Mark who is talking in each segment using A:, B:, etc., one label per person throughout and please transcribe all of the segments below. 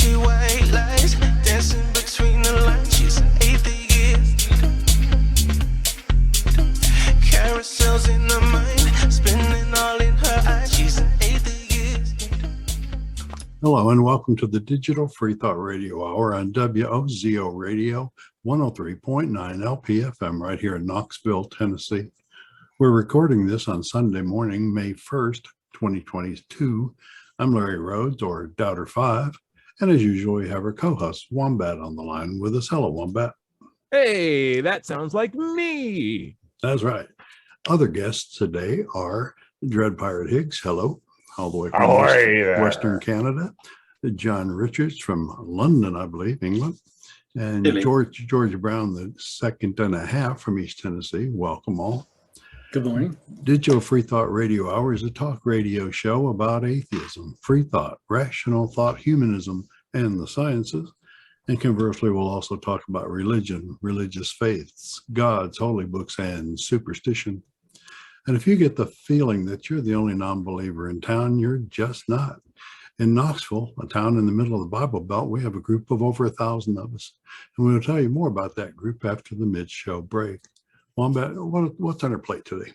A: see white lies dancing between the lines. She's an atheist. Carousels in her mind, spinning all in her eyes. She's an atheist.
B: Hello and welcome to the Digital Freethought Radio Hour on WOZO Radio 103.9 LPFM right here in Knoxville, Tennessee. We're recording this on Sunday morning, May 1st, 2022. I'm Larry Rhodes, or Doubter5, and as usual, we have our co-host Wombat on the line with us. Hello, Wombat.
C: Hey, that sounds like me.
B: That's right. Other guests today are Dread Pirate Higgs. Hello, all the way from Western Canada. John Richards from London, I believe, England. And George Brown, the second and a half from East Tennessee. Welcome all.
D: Good morning.
B: Digital Freethought Radio Hour is a talk radio show about atheism, free thought, rational thought, humanism, and the sciences. And conversely, we'll also talk about religion, religious faiths, gods, holy books, and superstition. And if you get the feeling that you're the only non-believer in town, you're just not. In Knoxville, a town in the middle of the Bible Belt, we have a group of over 1,000 of us. And we'll tell you more about that group after the mid-show break. Wombat, what's on our plate today?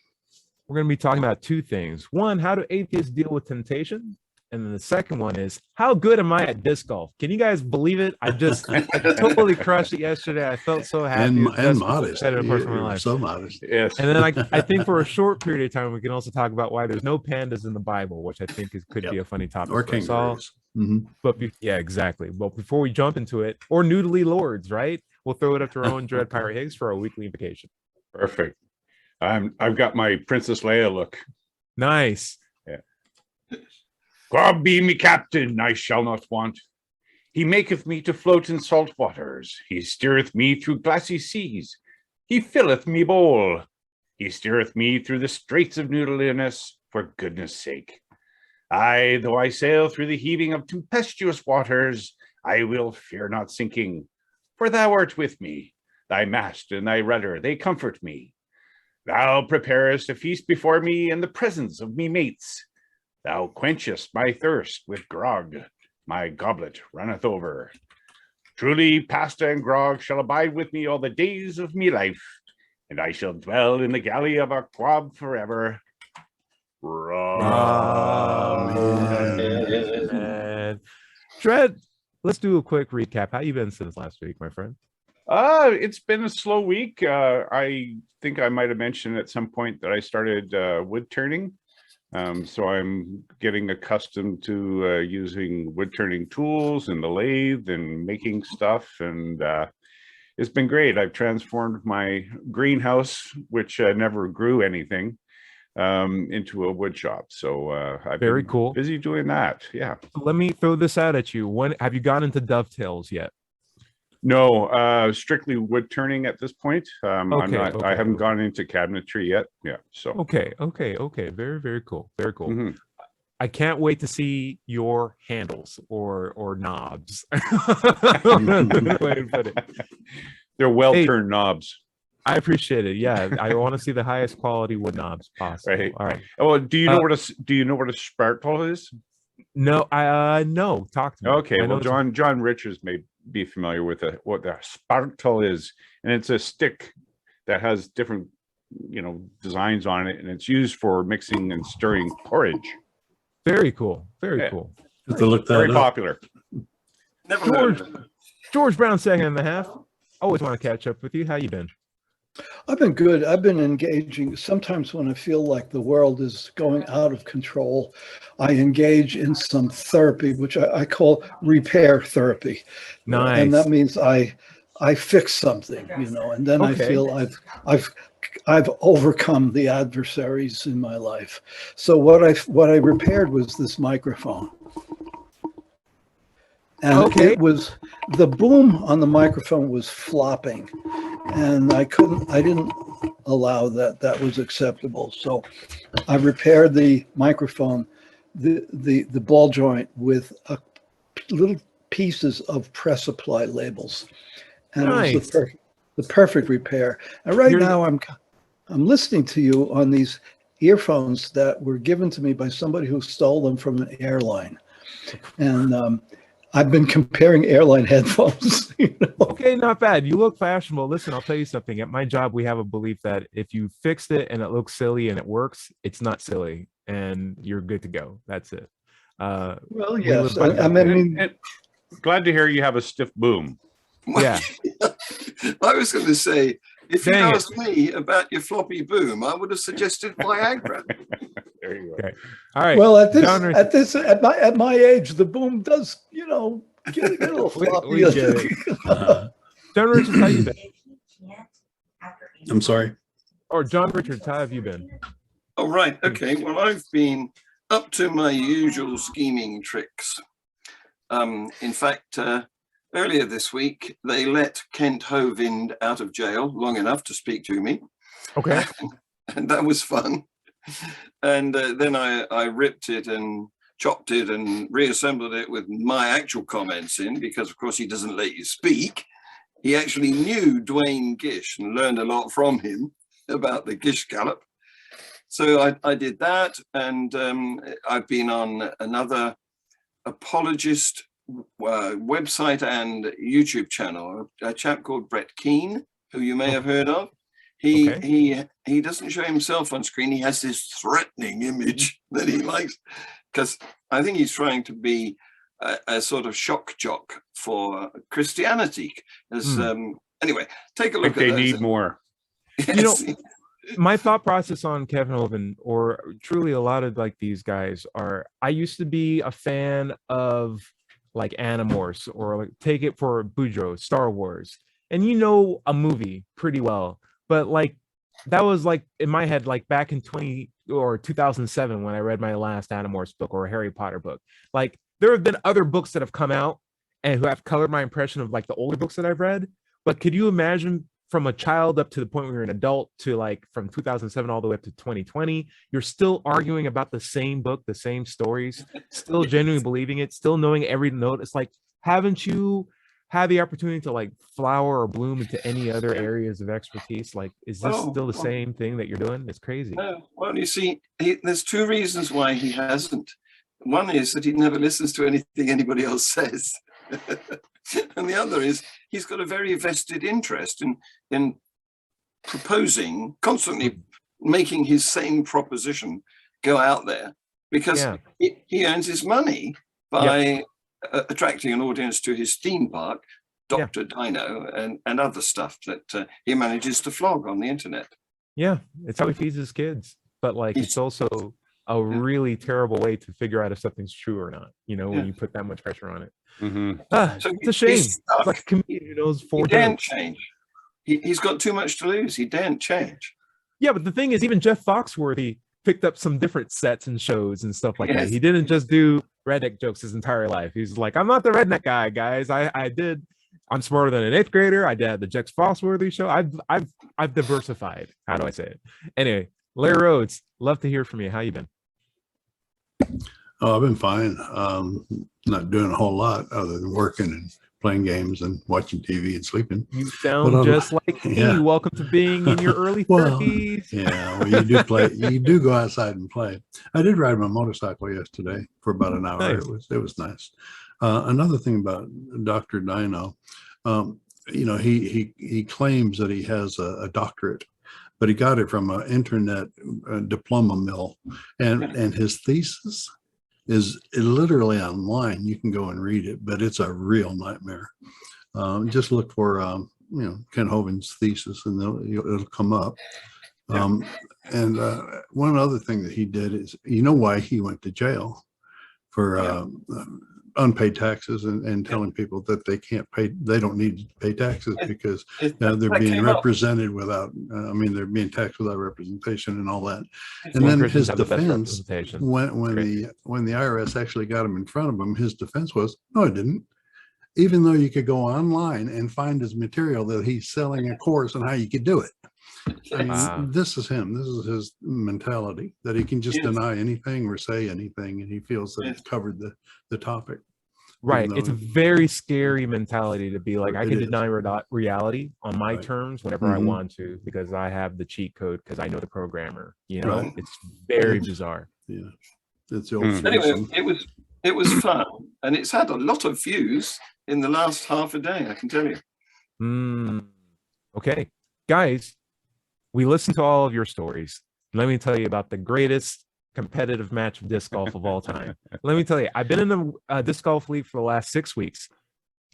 C: We're going to be talking about two things. One, how do atheists deal with temptation? And then the second one is, how good am I at disc golf? Can you guys believe it? I totally crushed it yesterday. I felt so happy.
B: And modest.
C: So
B: modest.
C: Yes. And then I think for a short period of time, we can also talk about why there's no pandas in the Bible, which I think could be a funny topic.
B: Or kangaroos. Mm-hmm.
C: But yeah, exactly. But before we jump into it, or noodly lords, right? We'll throw it up to our own Dread Pirate Higgs for our weekly invocation.
E: Perfect. I've got my Princess Leia look.
C: Nice.
E: Yeah. God be me captain, I shall not want. He maketh me to float in salt waters. He steereth me through glassy seas. He filleth me bowl. He steereth me through the straits of noodliness, for goodness sake. Aye, though I sail through the heaving of tempestuous waters, I will fear not sinking, for thou art with me. Thy mast and thy rudder, they comfort me. Thou preparest a feast before me in the presence of me mates. Thou quenchest my thirst with grog. My goblet runneth over. Truly, pasta and grog shall abide with me all the days of me life, and I shall dwell in the galley of our quab forever.
C: Amen. Dread, let's do a quick recap. How you been since last week, my friend?
E: It's been a slow week. I think I might have mentioned at some point that I started wood turning. So I'm getting accustomed to using wood turning tools and the lathe and making stuff. And it's been great. I've transformed my greenhouse, which never grew anything, into a wood shop. So I've been
C: cool.
E: Busy doing that. Yeah.
C: Let me throw this out at you. When have you gotten into dovetails yet?
E: No, strictly wood turning at this point. I haven't gone into cabinetry yet. Yeah. So
C: okay. Very, very cool. Very cool. Mm-hmm. I can't wait to see your handles or knobs.
E: They're well-turned knobs.
C: I appreciate it. Yeah, I want to see the highest quality wood knobs possible.
E: Right.
C: All right.
E: Well, do you know what a sparkle is?
C: No, no. Talk to me.
E: Okay. Well, John Richards may be familiar with what the sparkle is, and it's a stick that has different designs on it, and it's used for mixing and stirring porridge.
C: Very cool. Very cool.
E: Very popular.
C: George Brown, second and a half. Always want to catch up with you. How you been?
D: I've been good. I've been engaging. Sometimes when I feel like the world is going out of control, I engage in some therapy, which I call repair therapy.
C: Nice.
D: And that means I fix something, and then I feel I've overcome the adversaries in my life. So what I repaired was this microphone. And it was, the boom on the microphone was flopping, and I didn't allow that. That was acceptable. So I repaired the microphone, the ball joint with little pieces of press apply labels. And it was the perfect repair. And now I'm listening to you on these earphones that were given to me by somebody who stole them from an airline. And I've been comparing airline headphones. You know?
C: Okay, not bad. You look fashionable. Listen, I'll tell you something. At my job, we have a belief that if you fixed it and it looks silly and it works, it's not silly, and you're good to go. That's it.
D: Well,
C: we
D: yes.
C: live by
D: I
C: that.
D: mean,
E: And glad to hear you have a stiff boom.
C: Yeah.
F: I was going to say, if you
C: Dang it.
F: asked me about your floppy boom, I would have suggested Viagra.
E: There you go.
C: Okay. All right.
D: well, at my age, the boom does, you know, get a little floppy.
C: we get it. John Richards, how you been?
B: I'm sorry.
C: Or John Richards, how have you been?
F: Oh, right. Okay. Well, I've been up to my usual scheming tricks. In fact, earlier this week, they let Kent Hovind out of jail long enough to speak to me.
C: Okay.
F: And that was fun. And then I ripped it and chopped it and reassembled it with my actual comments in, because of course he doesn't let you speak. He actually knew Dwayne Gish and learned a lot from him about the Gish Gallop. So I did that, and I've been on another apologist website and YouTube channel, a chap called Brett Keane, who you may have heard of. He doesn't show himself on screen. He has this threatening image that he likes, because I think he's trying to be a sort of shock jock for Christianity. As anyway, take a look at
E: They
F: those.
E: need more.
C: You know, my thought process on Kevin Hovind, or truly a lot of like these guys, are I used to be a fan of like Animorphs, or like take it for Boudreaux, Star Wars, and you know a movie pretty well, but like that was like in my head like back in 2007 when I read my last Animorphs book or a Harry Potter book. Like there have been other books that have come out and who have colored my impression of like the older books that I've read, but could you imagine from a child up to the point where you're an adult to like from 2007 all the way up to 2020, you're still arguing about the same book, the same stories, still genuinely believing it, still knowing every note. It's like, haven't you had the opportunity to like flower or bloom into any other areas of expertise? Like, is this still the same thing that you're doing? It's crazy.
F: Well, you see, there's two reasons why he hasn't. One is that he never listens to anything anybody else says. And the other is he's got a very vested interest in proposing, constantly making his same proposition go out there, because he earns his money by attracting an audience to his theme park, Dr. Dino, and other stuff that he manages to flog on the internet.
C: Yeah, it's how he feeds his kids. But like, it's also a really terrible way to figure out if something's true or not, you know, when you put that much pressure on it. So it's a shame. It's like a comedian who knows
F: he daren't change. He's got too much to lose. He daren't change.
C: Yeah, but the thing is, even Jeff Foxworthy picked up some different sets and shows and stuff like that. He didn't just do redneck jokes his entire life. He's like, I'm not the redneck guy, guys. I'm smarter than an 8th grader. I did the Jeff Foxworthy show. I've diversified. How do I say it? Anyway, Larry Rhodes, love to hear from you. How you been?
B: Oh, I've been fine. Not doing a whole lot other than working and playing games and watching TV and sleeping.
C: You sound just like me. Welcome to being in your early 30s.
B: Yeah, well, you do play. You do go outside and play. I did ride my motorcycle yesterday for about an hour.
C: Nice.
B: It was nice. Another thing about Dr. Dino, you know, he claims that he has a doctorate, but he got it from an internet diploma mill, and his thesis is literally online. You can go and read it, but it's a real nightmare. Just look for you know, Ken Hovind's thesis, and it'll come up. And one other thing that he did is, you know, why he went to jail for unpaid taxes and telling people that they can't pay, they don't need to pay taxes because they're being represented without, I mean, they're being taxed without representation and all that. And then his defense, when the IRS actually got him in front of him, his defense was, no, it didn't. Even though you could go online and find his material that he's selling a course on how you could do it. I mean, this is him. This is his mentality, that he can just deny anything or say anything, and he feels that it's covered the topic.
C: Right. It's a very scary mentality to be like, I can deny reality on my terms whenever I want to, because I have the cheat code, because I know the programmer. You know, it's very bizarre.
B: Yeah, it's the old.
F: Anyway, It was fun, and it's had a lot of views in the last half a day, I can tell you.
C: Okay, guys, we listened to all of your stories. Let me tell you about the greatest competitive match of disc golf of all time. Let me tell you, I've been in the disc golf league for the last 6 weeks.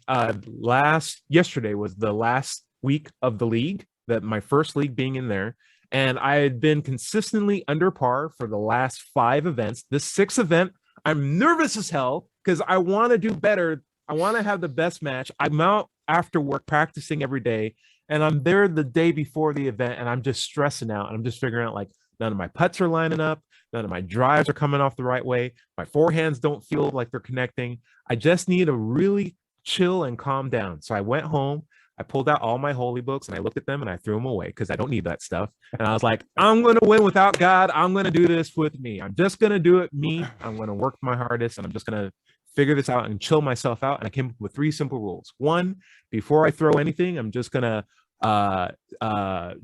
C: Yesterday was the last week of the league, that my first league being in there, and I had been consistently under par for the last 5 events. This 6th event, I'm nervous as hell because I want to do better. I want to have the best match. I'm out after work practicing every day, and I'm there the day before the event, and I'm just stressing out, and I'm just figuring out, like, none of my putts are lining up, none of my drives are coming off the right way, my forehands don't feel like they're connecting. I just need to really chill and calm down. So I went home, I pulled out all my holy books, and I looked at them and I threw them away because I don't need that stuff. And I was like, I'm going to win without God. I'm going to do this with me. I'm just going to do it me. I'm going to work my hardest, and I'm just going to figure this out and chill myself out. And I came up with 3 simple rules. 1, before I throw anything, I'm just going to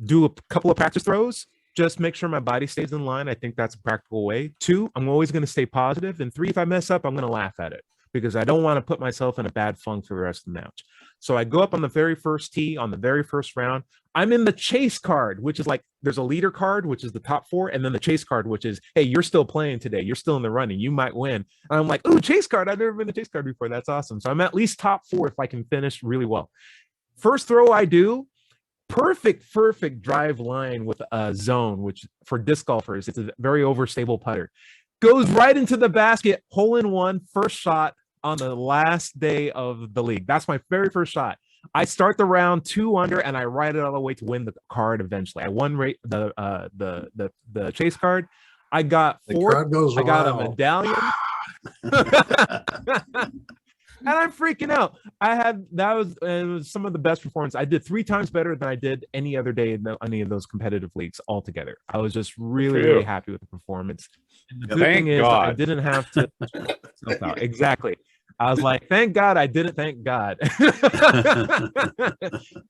C: do a couple of practice throws. Just make sure my body stays in line. I think that's a practical way. 2, I'm always going to stay positive. And 3, if I mess up, I'm going to laugh at it because I don't want to put myself in a bad funk for the rest of the match. So I go up on the very first tee on the very first round. I'm in the chase card, which is like, there's a leader card, which is the top 4, and then the chase card, which is, hey, you're still playing today. You're still in the running. You might win. And I'm like, oh, chase card. I've never been a chase card before. That's awesome. So I'm at least top 4 if I can finish really well. First throw I do, perfect drive line with a zone, which for disc golfers, it's a very overstable putter. Goes right into the basket, hole in one, first shot on the last day of the league. That's my very first shot. I start the round 2 under, and I ride it all the way to win the card eventually. I won the chase card. I got 4th. I got a medallion. And I'm freaking out. It was some of the best performance. I did 3 times better than I did any other day in any of those competitive leagues altogether. I was just really happy with the performance. And the good thing is, I didn't have to myself out. Exactly. I was like, thank God I didn't. Thank God.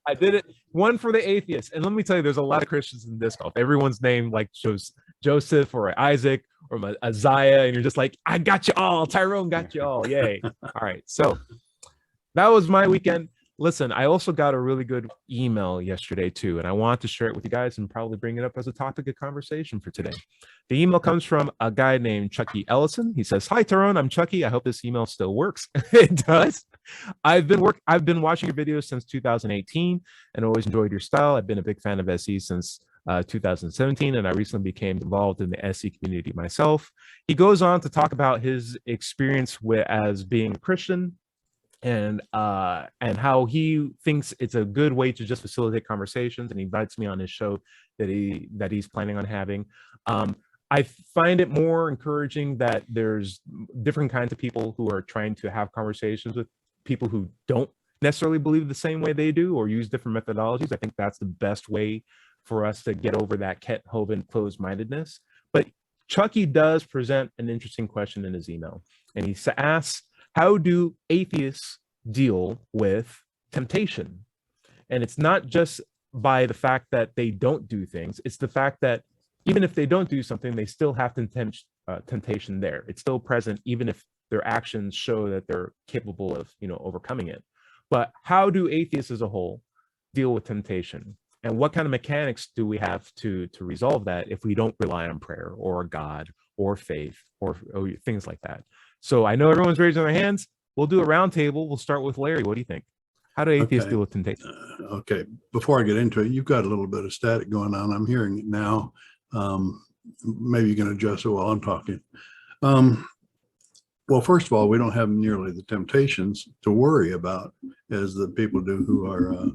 C: I did it. One for the atheists. And let me tell you, there's a lot of Christians in disc golf. Everyone's name like shows Joseph or Isaac or Isaiah, and you're just like, I got you all. Tyrone got you all. Yay. All right. So that was my weekend. Listen, I also got a really good email yesterday too, and I want to share it with you guys and probably bring it up as a topic of conversation for today. The email comes from a guy named Chucky Ellison. He says, "Hi Tyrone, I'm Chucky. I hope this email still works." It does. I've been watching your videos since 2018 and always enjoyed your style. I've been a big fan of SE since 2017, and I recently became involved in the SE community myself. He goes on to talk about his experience as being a Christian, and how he thinks it's a good way to just facilitate conversations, and he invites me on his show that he's planning on having. I find it more encouraging that there's different kinds of people who are trying to have conversations with people who don't necessarily believe the same way they do or use different methodologies. I think that's the best way for us to get over that Kent Hovind closed-mindedness. But Chucky does present an interesting question in his email, and he asks, how do atheists deal with temptation? And it's not just by the fact that they don't do things. It's the fact that even if they don't do something, they still have temptation there. It's still present, even if their actions show that they're capable of, overcoming it. But how do atheists as a whole deal with temptation? And what kind of mechanics do we have to resolve that if we don't rely on prayer or God or faith or things like that? So I know everyone's raising their hands. We'll do a round table. We'll start with Larry. What do you think? How do atheists deal with temptation?
B: Okay. Before I get into it, you've got a little bit of static going on. I'm hearing it now. Maybe you can adjust it while I'm talking. Well, first of all, we don't have nearly the temptations to worry about as the people do who are,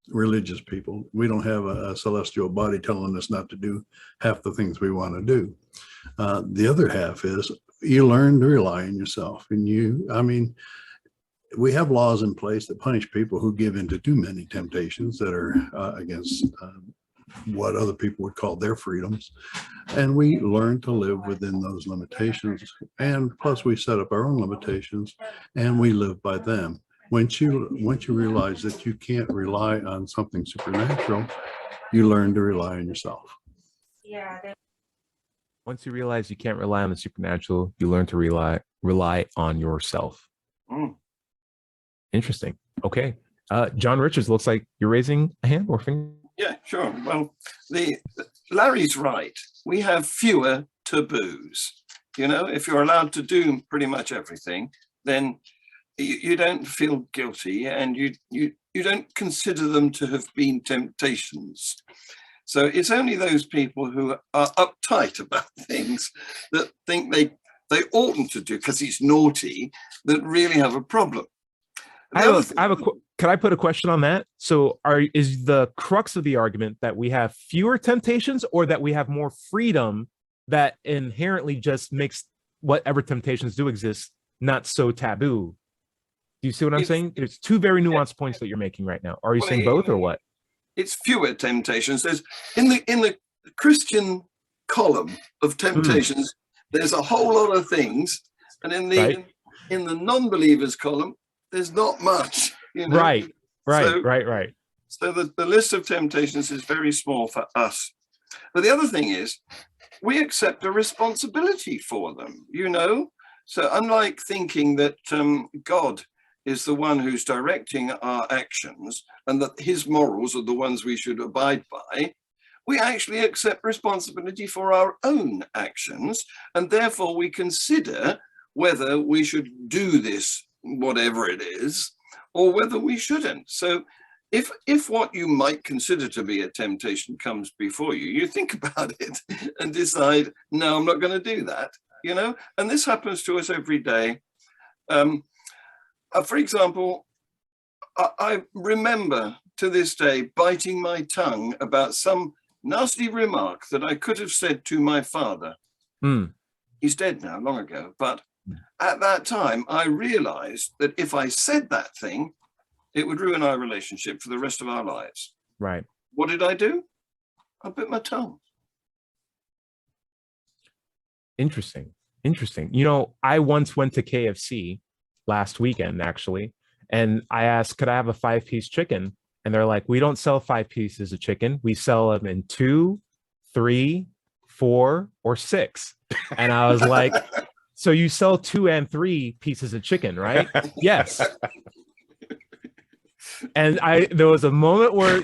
B: religious people. We don't have a celestial body telling us not to do half the things we want to do. The other half is you learn to rely on yourself. And we have laws in place that punish people who give into too many temptations that are against what other people would call their freedoms. And we learn to live within those limitations. And plus we set up our own limitations and we live by them. Once you realize that you can't rely on something supernatural, you learn to rely on yourself.
G: Yeah.
C: Once you realize you can't rely on the supernatural, you learn to rely on yourself.
F: Mm.
C: Interesting. Okay. John Richards, looks like you're raising a hand or finger.
F: Yeah, sure. Well, Larry's right. We have fewer taboos. You know, if you're allowed to do pretty much everything, then you don't feel guilty, and you don't consider them to have been temptations. So it's only those people who are uptight about things that think they oughtn't to do because it's naughty that really have a problem.
C: Can I put a question on that? So is the crux of the argument that we have fewer temptations, or that we have more freedom that inherently just makes whatever temptations do exist not so taboo? Do you see what I'm saying? There's two very nuanced points that you're making right now. Are you saying both, or what?
F: It's fewer temptations. There's in the Christian column of temptations, there's a whole lot of things, and in the non-believers column, there's not much. You know? Right. So the list of temptations is very small for us. But the other thing is, we accept a responsibility for them. You know, so unlike thinking that God is the one who's directing our actions and that his morals are the ones we should abide by, we actually accept responsibility for our own actions, and therefore we consider whether we should do this, whatever it is, or whether we shouldn't. So if what you might consider to be a temptation comes before you, you think about it and decide, no, I'm not going to do that, you know? And this happens to us every day. For example, I remember to this day biting my tongue about some nasty remark that I could have said to my father. He's dead now, long ago. But at that time, I realized that if I said that thing, it would ruin our relationship for the rest of our lives.
C: Right.
F: What did I do? I bit my tongue.
C: Interesting. You know, I once went to KFC last weekend, actually, and I asked, could I have a 5-piece chicken? And they're like, we don't sell 5 pieces of chicken. We sell them in 2, 3, 4, or 6. And I was like, so you sell 2 and 3 pieces of chicken, right? Yes. And there was a moment where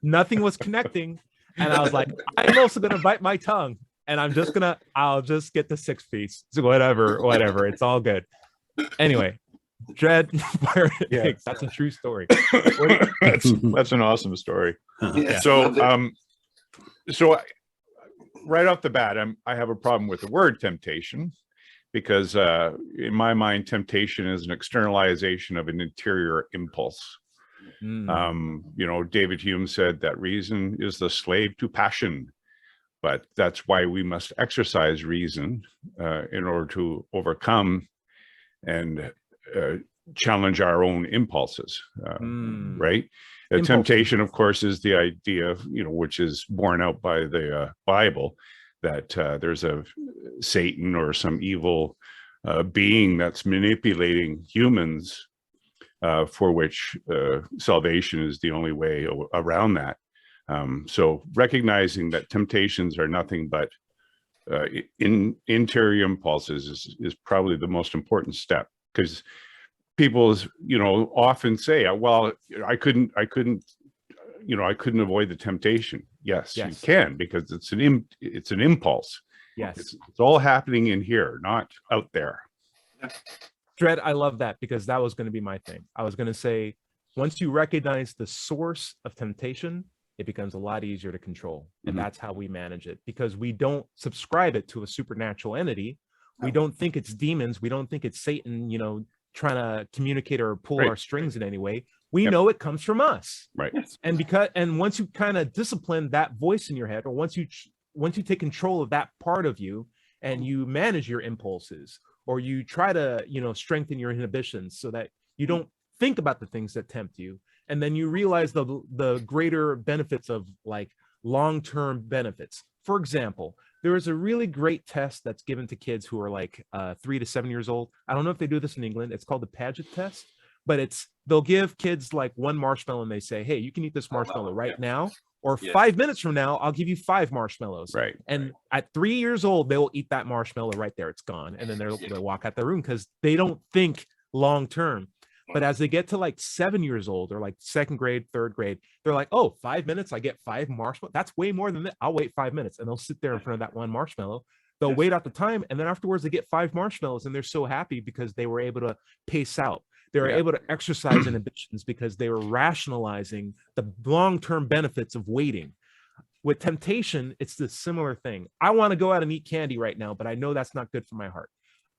C: nothing was connecting, and I was like, I'm also gonna bite my tongue, and I'll just get the 6-piece. So whatever. It's all good. Anyway, Dread, that's a true story.
E: That's an awesome story.
F: Yeah.
E: So right off the bat, I have a problem with the word temptation, because in my mind, temptation is an externalization of an interior impulse. You know, David Hume said that reason is the slave to passion, but that's why we must exercise reason in order to overcome and challenge our own impulses, right? Temptation, of course, is the idea, you know, which is borne out by the Bible, that there's a Satan or some evil being that's manipulating humans, for which salvation is the only way around that. So recognizing that temptations are nothing but interior impulses is probably the most important step, because people, you know, often say, well, I couldn't avoid the temptation. Yes, you can, because it's an impulse.
C: Yes,
E: it's all happening in here, not out there.
C: Dread, I love that, because that was going to be my thing. I was going to say, once you recognize the source of temptation, it becomes a lot easier to control. And that's how we manage it, because we don't subscribe it to a supernatural entity. We don't think it's demons. We don't think it's Satan, you know, trying to communicate or pull our strings in any way. We know it comes from us.
E: Right.
C: And once you kind of discipline that voice in your head, or once you take control of that part of you, and you manage your impulses, or you try to, you know, strengthen your inhibitions so that you don't think about the things that tempt you, and then you realize the greater benefits of, like, long-term benefits. For example, there is a really great test that's given to kids who are like 3 to 7 years old. I don't know if they do this in England. It's called the Paget test, but they'll give kids like one marshmallow, and they say, hey, you can eat this marshmallow right now, Or
F: Yes.
C: 5 minutes from now, I'll give you 5 marshmallows.
E: Right.
C: And at 3 years old, they will eat that marshmallow right there. It's gone. And then they'll walk out the room because they don't think long term. But as they get to like 7 years old or like second grade, third grade, they're like, oh, 5 minutes, I get 5 marshmallows. That's way more than that. I'll wait 5 minutes. And they'll sit there in front of that one marshmallow. They'll
F: Yes.
C: wait out the time. And then afterwards, they get 5 marshmallows. And they're so happy because they were able to pace out. They were
E: Yeah.
C: able to exercise inhibitions because they were rationalizing the long-term benefits of waiting. With temptation, it's the similar thing. I want to go out and eat candy right now, but I know that's not good for my heart.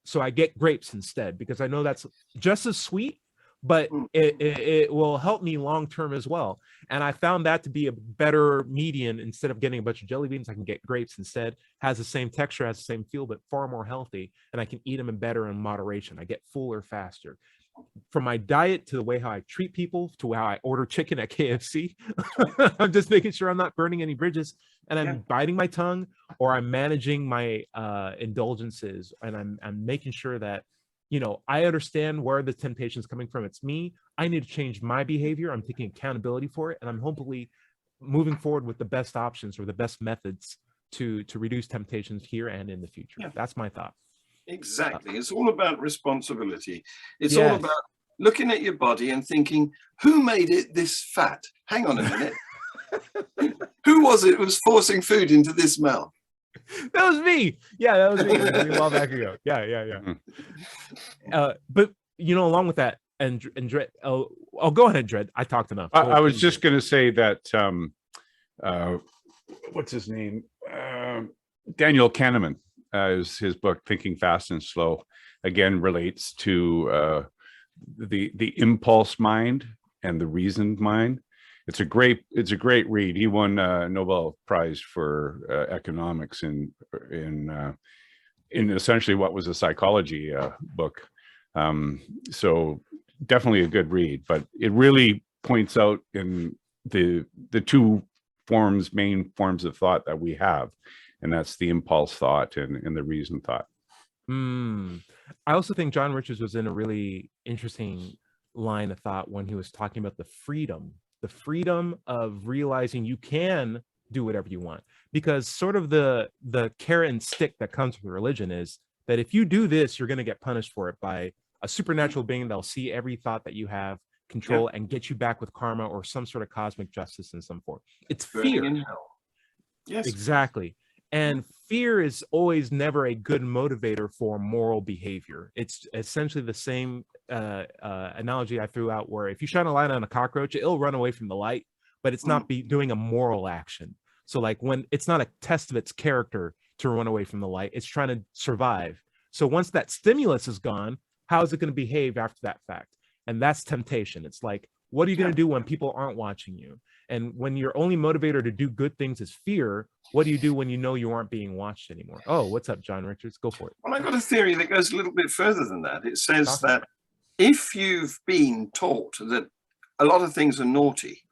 C: So I get grapes instead because I know that's just as sweet, but it will help me long-term as well. And I found that to be a better median. Instead of getting a bunch of jelly beans, I can get grapes instead. Has the same texture, has the same feel, but far more healthy. And I can eat them in better in moderation. I get fuller faster. From my diet to the way how I treat people to how I order chicken at KFC, I'm just making sure I'm not burning any bridges, and I'm biting my tongue, or I'm managing my indulgences, and I'm making sure that, you know, I understand where the temptation is coming from. It's me. I need to change my behavior. I'm taking accountability for it, and I'm hopefully moving forward with the best options or the best methods to reduce temptations here and in the future.
F: Yeah.
C: That's my thought.
F: Exactly. It's all about responsibility. It's
C: Yes.
F: all about looking at your body and thinking, who made it this fat? Hang on a minute. Who was it who was forcing food into this mouth?
C: That was me. Yeah, that was me. A while back ago. Yeah. But you know, along with that, and Dred, oh, go ahead, Dred. I talked enough.
E: I was just going to say that what's his name? Daniel Kahneman, his book Thinking Fast and Slow, again relates to the impulse mind and the reasoned mind. It's a great read. He won a Nobel Prize for economics in essentially what was a psychology book. So definitely a good read, but it really points out in the two main forms of thought that we have, and that's the impulse thought and the reason thought.
C: I also think John Richards was in a really interesting line of thought when he was talking about the freedom of realizing you can do whatever you want, because sort of the carrot and stick that comes with religion is that if you do this, you're going to get punished for it by a supernatural being that'll see every thought that you have, control, and get you back with karma or some sort of cosmic justice in some form. It's
F: Burning
C: fear.
F: in hell. Yes.
C: Exactly. And fear is always never a good motivator for moral behavior. It's essentially the same analogy I threw out, where if you shine a light on a cockroach, it'll run away from the light, but it's not doing a moral action. So like when it's not a test of its character to run away from the light, it's trying to survive. So once that stimulus is gone, how is it going to behave after that fact? And that's temptation. It's like, what are you going to do when people aren't watching you? And when your only motivator to do good things is fear, what do you do when you know you aren't being watched anymore? Oh, what's up, John Richards? Go for it.
F: Well, I've got a theory that goes a little bit further than that. It says that if you've been taught that a lot of things are naughty,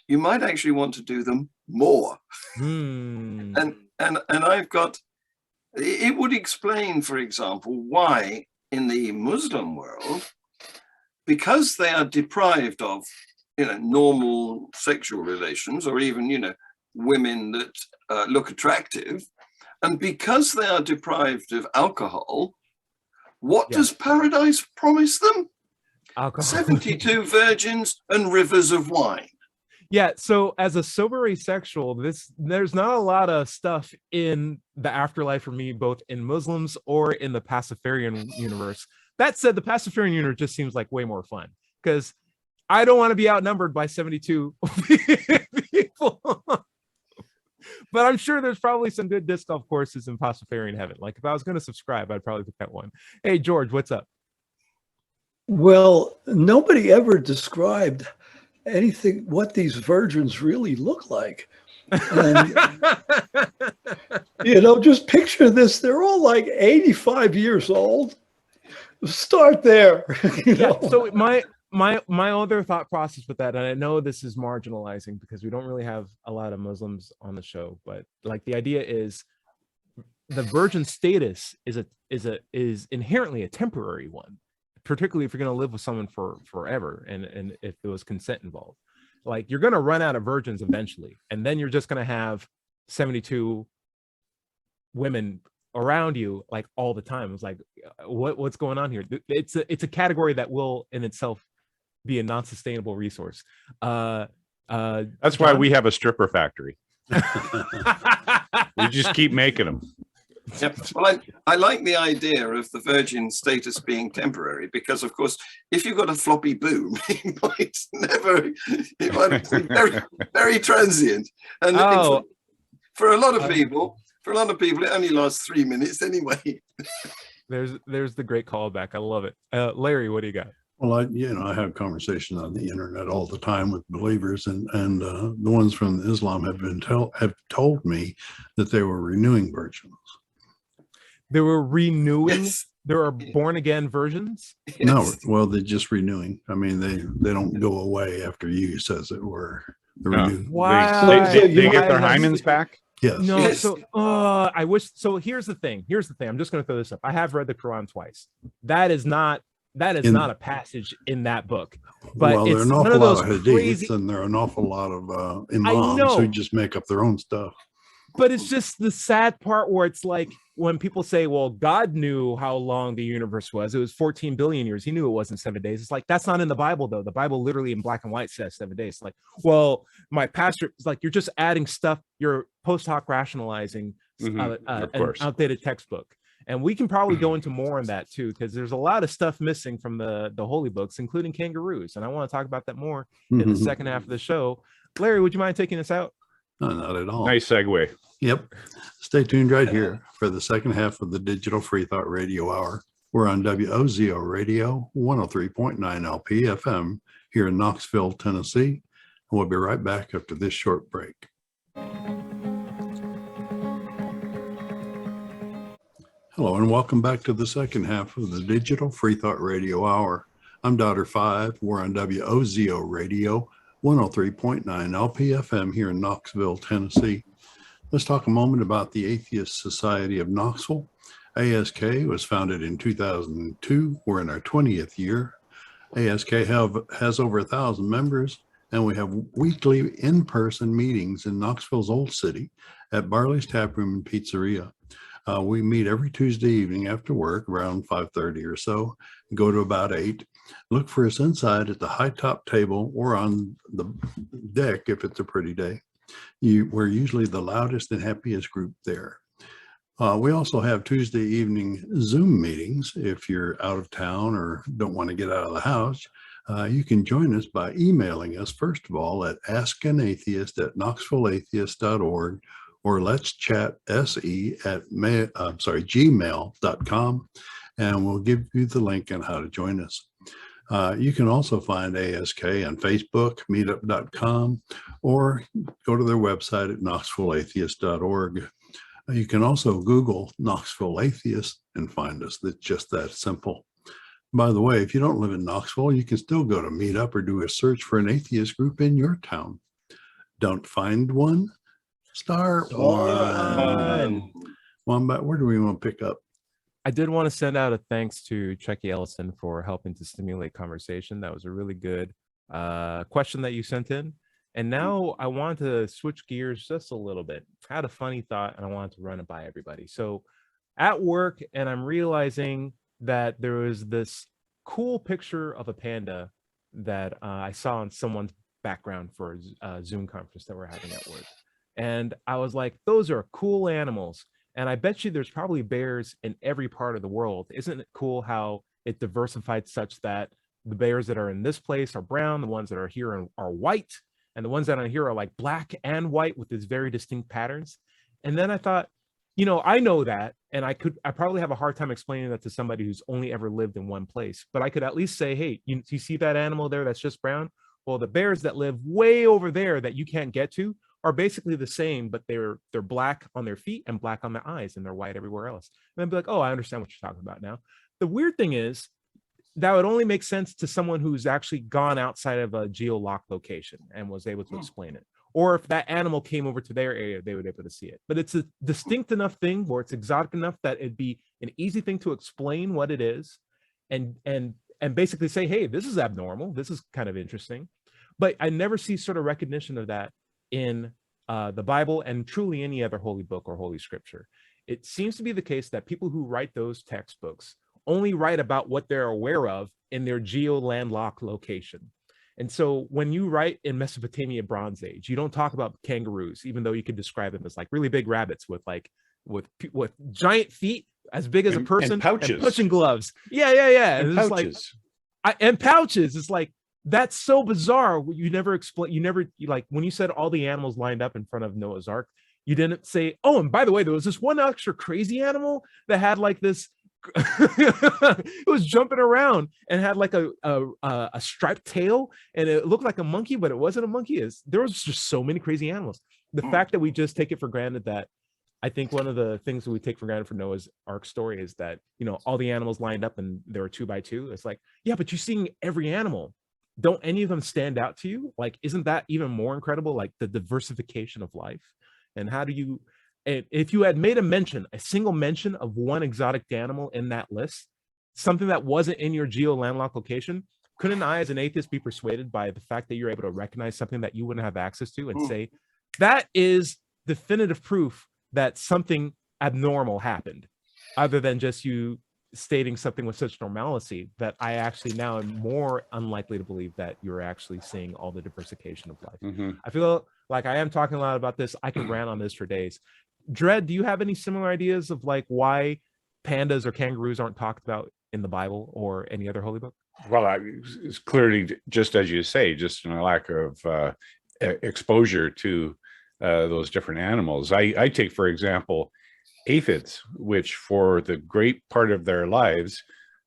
F: you might actually want to do them more. And I've got, it would explain, for example, why in the Muslim world, because they are deprived of, normal sexual relations, or even, women that look attractive, and because they are deprived of alcohol, what does paradise promise them?
C: Alcohol.
F: 72 virgins and rivers of wine.
C: Yeah, so as a sober asexual, there's not a lot of stuff in the afterlife for me, both in Muslims or in the Pacifarian universe. That said, the Pacifarian universe just seems like way more fun, because I don't want to be outnumbered by 72 people. But I'm sure there's probably some good disc golf courses in Pacifarian heaven. Like if I was going to subscribe, I'd probably pick that one. Hey, George, what's up?
D: Well, nobody ever described anything, what these virgins really look like. And, just picture this. They're all like 85 years old. Start there.
C: So my other thought process with that, and I know this is marginalizing because we don't really have a lot of Muslims on the show, but like the idea is the virgin status is inherently a temporary one, particularly if you're going to live with someone for forever, and if there was consent involved. Like you're going to run out of virgins eventually, and then you're just going to have 72 women around you like all the time. It's like, what's going on here? It's a category that will in itself be a non-sustainable resource.
E: That's
C: John?
E: why we have a stripper factory. We just keep making them.
F: Yep. Well, I like the idea of the virgin status being temporary because, of course, if you've got a floppy boom, it might be very, very transient. And for a lot of people, it only lasts 3 minutes anyway.
C: There's the great callback. I love it. Larry, what do you got?
B: Well, I have conversations on the internet all the time with believers, and the ones from Islam have told me that they were renewing virgins.
C: They were renewing.
F: Yes.
C: There are born again versions.
F: Yes.
B: No, well, they're just renewing. I mean, they don't go away after you says it were. They're
E: No.
B: renewed.
C: Wow.
E: They get their hymens back.
B: Yes.
C: No,
F: Yes.
C: so I wish. So here's the thing. I'm just going to throw this up. I have read the Quran twice. That is not a passage in that book. But
B: well, there are
C: it's
B: an
C: one
B: awful
C: of those
B: lot of
C: crazy.
B: hadiths, and there are an awful lot of
C: know.
B: imams who just make up their own stuff.
C: But it's just the sad part where it's like when people say, well, God knew how long the universe was. It was 14 billion years. He knew it wasn't 7 days. It's like, that's not in the Bible, though. The Bible literally in black and white says 7 days. Like, well, my pastor is like, you're just adding stuff. You're post hoc rationalizing an outdated textbook. And we can probably go into more on that, too, because there's a lot of stuff missing from the holy books, including kangaroos. And I want to talk about that more in the second half of the show. Larry, would you mind taking us out?
B: No, not at all.
E: Nice segue.
B: Yep. Stay tuned right here for the second half of the Digital Freethought Radio Hour. We're on WOZO Radio, 103.9 LP FM here in Knoxville, Tennessee. And we'll be right back after this short break. Hello, and welcome back to the second half of the Digital Freethought Radio Hour. I'm Daughter 5. We're on WOZO Radio, 103.9 LPFM here in Knoxville, Tennessee. Let's talk a moment about the Atheist Society of Knoxville. ASK was founded in 2002. We're in our 20th year. ASK has over 1,000 members, and we have weekly in-person meetings in Knoxville's Old City at Barley's Tap Room and Pizzeria. We meet every Tuesday evening after work around 5:30 or so, go to about 8. Look for us inside at the high top table or on the deck if it's a pretty day. We're usually the loudest and happiest group there. We also have Tuesday evening Zoom meetings. If you're out of town or don't want to get out of the house, you can join us by emailing us, first of all, at askanatheist@knoxvilleatheist.org or let's chat se@gmail.com, and we'll give you the link on how to join us. You can also find ASK on Facebook, meetup.com, or go to their website at knoxvilleatheist.org. You can also Google Knoxville Atheist and find us. That's just that simple. By the way, if you don't live in Knoxville, you can still go to Meetup or do a search for an atheist group in your town. Don't find one? Start one. Wombat, where do we want to pick up?
C: I did want to send out a thanks to Chucky Ellison for helping to stimulate conversation. That was a really good question that you sent in. And now I want to switch gears just a little bit. I had a funny thought and I wanted to run it by everybody. So at work, and I'm realizing that there was this cool picture of a panda that I saw on someone's background for a Zoom conference that we're having at work. And I was like, those are cool animals. And I bet you there's probably bears in every part of the world. Isn't it cool how it diversified such that the bears that are in this place are brown, the ones that are here are white, and the ones that are here are like black and white with these very distinct patterns. And then I thought, you know, I know that, and I probably have a hard time explaining that to somebody who's only ever lived in one place, but I could at least say, hey, you see that animal there that's just brown? Well, the bears that live way over there that you can't get to are basically the same, but they're black on their feet and black on their eyes, and they're white everywhere else. And I'd be like, oh, I understand what you're talking about now. The weird thing is that would only make sense to someone who's actually gone outside of a geo-locked location and was able to explain it. Or if that animal came over to their area, they would be able to see it. But it's a distinct enough thing, or it's exotic enough that it'd be an easy thing to explain what it is and basically say, hey, this is abnormal. This is kind of interesting. But I never see sort of recognition of that in the Bible and truly any other holy book or holy scripture. It seems to be the case that people who write those textbooks only write about what they're aware of in their geo-landlocked location. And so when you write in Mesopotamia Bronze Age, you don't talk about kangaroos, even though you could describe them as like really big rabbits with giant feet as big as a person
E: and pouches
C: and pushing gloves. Yeah.
E: and pouches.
C: And pouches. It's like, that's so bizarre. You never explain, like when you said all the animals lined up in front of Noah's Ark, you didn't say, oh, and by the way, there was this one extra crazy animal that had like this, it was jumping around and had like a striped tail, and it looked like a monkey, but it wasn't a monkey. There was just so many crazy animals. The fact that we just take it for granted that, I think one of the things that we take for granted for Noah's Ark story is that, all the animals lined up and there were 2 by 2. It's like, yeah, but you're seeing every animal. Don't any of them stand out to you? Like, isn't that even more incredible? Like the diversification of life. And how do you, if you had made a single mention of one exotic animal in that list, something that wasn't in your geo-landlocked location, couldn't I as an atheist be persuaded by the fact that you're able to recognize something that you wouldn't have access to and say, that is definitive proof that something abnormal happened, other than just you stating something with such normalcy that I actually now am more unlikely to believe that you're actually seeing all the diversification of life. I feel like I am talking a lot about this. I can rant on this for days. Dread, do you have any similar ideas of like why pandas or kangaroos aren't talked about in the Bible or any other holy book?
E: Well, it's clearly, just as you say, just a lack of exposure to those different animals. I take, for example, aphids, which for the great part of their lives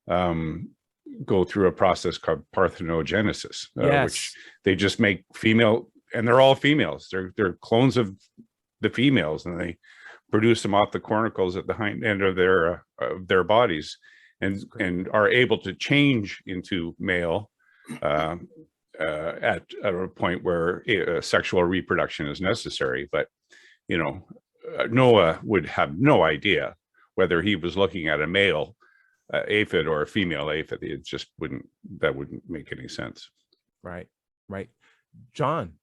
E: go through a process called parthenogenesis, which they just make female, and they're all females. They're clones of the females, and they produce them off the cornicles at the hind end of their bodies, and are able to change into male at a point where sexual reproduction is necessary. But Noah would have no idea whether he was looking at a male aphid or a female aphid. It just wouldn't make any sense.
C: Right. John,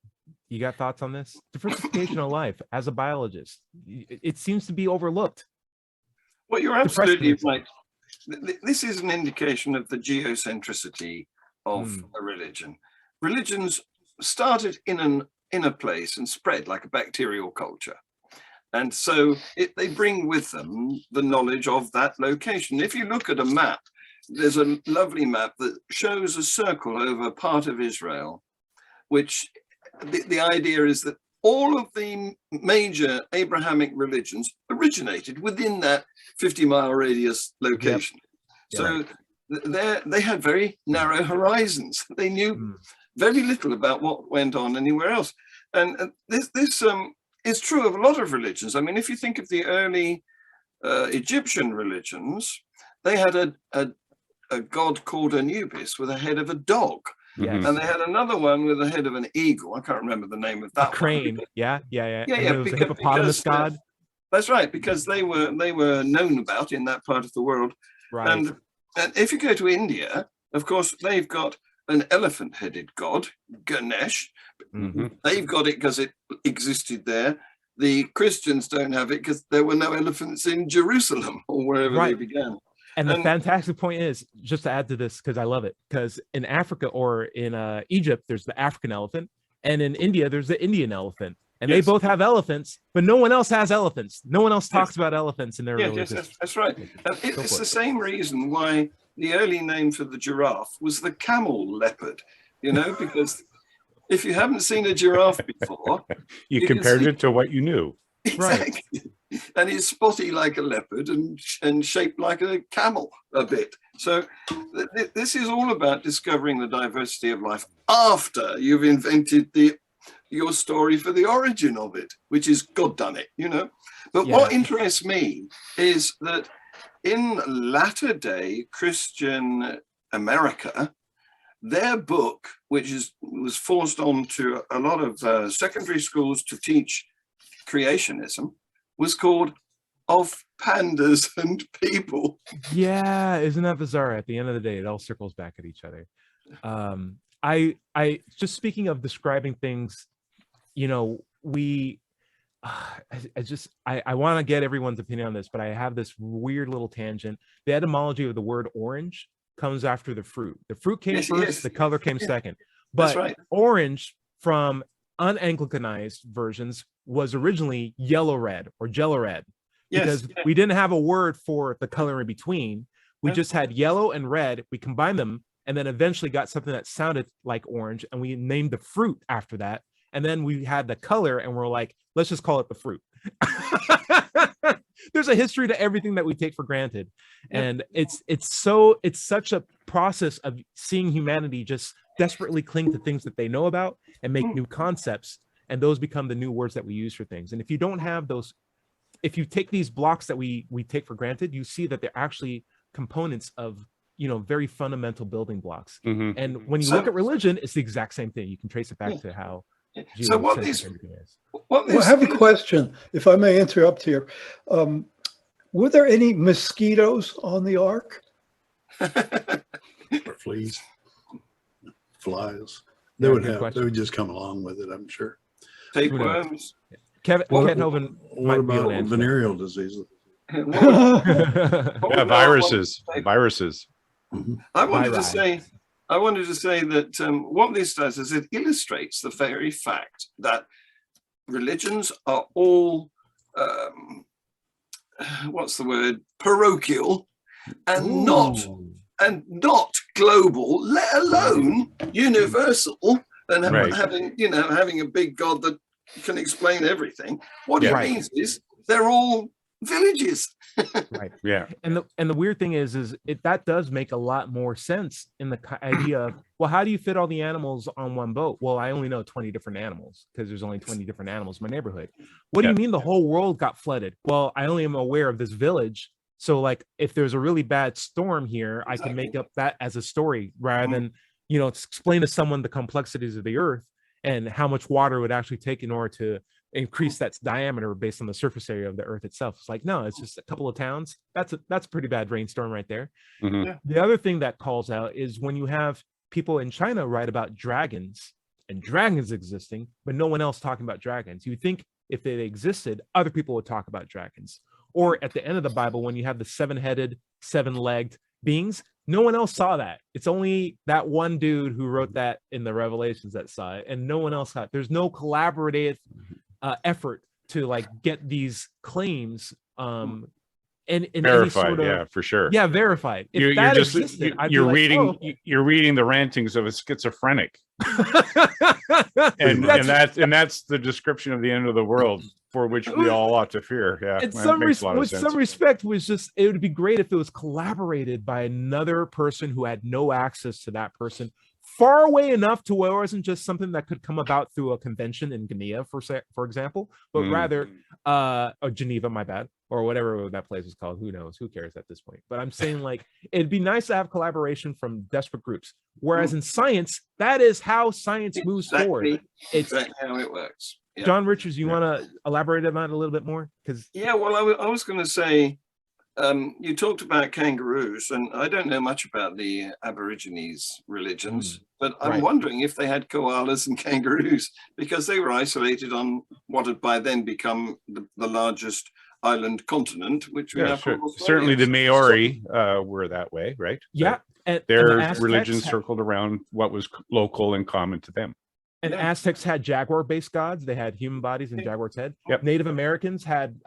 C: you got thoughts on this? Diversification of life as a biologist, it seems to be overlooked.
F: Well, you're absolutely right. This is an indication of the geocentricity of a religion. Religions started in a place and spread like a bacterial culture. And so they bring with them the knowledge of that location. If you look at a map, there's a lovely map that shows a circle over part of Israel, which the idea is that all of the major Abrahamic religions originated within that 50-mile radius location. Yep. So they had very narrow horizons. They knew very little about what went on anywhere else. And this is true of a lot of religions. I mean, if you think of the early Egyptian religions, they had a god called Anubis with a head of a dog.
C: Yes.
F: And they had another one with the head of an eagle. I can't remember the name of that.
C: A crane.
F: One.
C: Yeah.
F: It
C: was a hippopotamus god.
F: That's right, because they were known about in that part of the world.
C: Right.
F: And if you go to India, of course, they've got an elephant-headed god, Ganesh. They've got it because it existed there. The Christians don't have it because there were no elephants in Jerusalem or wherever they began.
C: And the fantastic point is, just to add to this, because I love it, because in Africa or in Egypt, there's the African elephant, and in India, there's the Indian elephant. And they both have elephants, but no one else has elephants. No one else talks about elephants in their religion.
F: Yes, that's right. It's the same reason why the early name for the giraffe was the camel leopard, because if you haven't seen a giraffe before,
E: you compared it to what you knew.
F: Exactly. Right. And it's spotty like a leopard and shaped like a camel a bit. So this is all about discovering the diversity of life after you've invented your story for the origin of it, which is God done it, But what interests me is that in latter day Christian America, their book, which was forced onto a lot of secondary schools to teach creationism, was called Of Pandas and People.
C: Yeah, isn't that bizarre? At the end of the day, it all circles back at each other. I just speaking of describing things, you know, I want to get everyone's opinion on this, but I have this weird little tangent. The etymology of the word orange comes after the fruit. The fruit came first, the color came second. But
F: right.
C: Orange from unanglicanized versions was originally yellow red or jello red, because we didn't have a word for the color in between. We just had yellow and red. We combined them and then eventually got something that sounded like orange, and we named the fruit after that. And then we had the color and we're like, let's just call it the fruit. There's a history to everything that we take for granted. And it's such a process of seeing humanity just desperately cling to things that they know about and make new concepts. And those become the new words that we use for things. And if you don't have those, if you take these blocks that we take for granted, you see that they're actually components of, you know, very fundamental building blocks. And when you look at religion, it's the exact same thing. You can trace it back to how.
F: So what this
D: I have a question, if I may interrupt here. Were there any mosquitoes on the ark?
B: Or fleas, flies. They would just come along with it, I'm sure.
F: Tapeworms.
C: Ken Hovind
B: What about venereal diseases?
E: Viruses.
F: I wanted to say that what this does is it illustrates the very fact that religions are all, parochial and not global, let alone universal, and having a big God that can explain everything. What it means is they're all villages.
C: Right. Yeah. And the weird thing is that does make a lot more sense in the idea of, well, how do you fit all the animals on one boat? Well, I only know 20 different animals because there's only 20 different animals in my neighborhood. What do you mean the whole world got flooded? Well, I only am aware of this village. So like, if there's a really bad storm here, I can make up that as a story rather than, you know, explain to someone the complexities of the earth and how much water would actually take in order to increase that diameter based on the surface area of the earth itself. It's like, no, it's just a couple of towns. That's a pretty bad rainstorm right there. The other thing that calls out is when you have people in China write about dragons and dragons existing, but no one else talking about dragons. You think if they existed, other people would talk about dragons. Or at the end of the Bible, when you have the 7-headed, 7-legged beings, no one else saw that. It's only that one dude who wrote that in the Revelations that saw it, and no one else saw it. There's no collaborative effort to like get these claims and
E: verified, for sure.
C: Yeah, verified. If
E: you're reading the rantings of a schizophrenic. and that's the description of the end of the world for which we all ought to fear. Yeah.
C: In some respect was just, it would be great if it was collaborated by another person who had no access to that person, far away enough to where it wasn't just something that could come about through a convention in Guinea, for example, but rather, or Geneva, my bad, or whatever that place is called. Who knows? Who cares at this point? But I'm saying, like, it'd be nice to have collaboration from desperate groups. Whereas in science, that is how science moves forward. It's
F: how it works. Yeah.
C: John Richards, you want to elaborate on that a little bit more? Because
F: I was going to say, you talked about kangaroos, and I don't know much about the Aborigines religions, but I'm wondering if they had koalas and kangaroos, because they were isolated on what had by then become the largest island continent, which we have.
E: Certainly the Maori were that way, right?
C: Yeah.
E: Their religion circled around what was local and common to them.
C: And Aztecs had jaguar-based gods. They had human bodies and jaguar's head.
E: Yep.
C: Native Americans had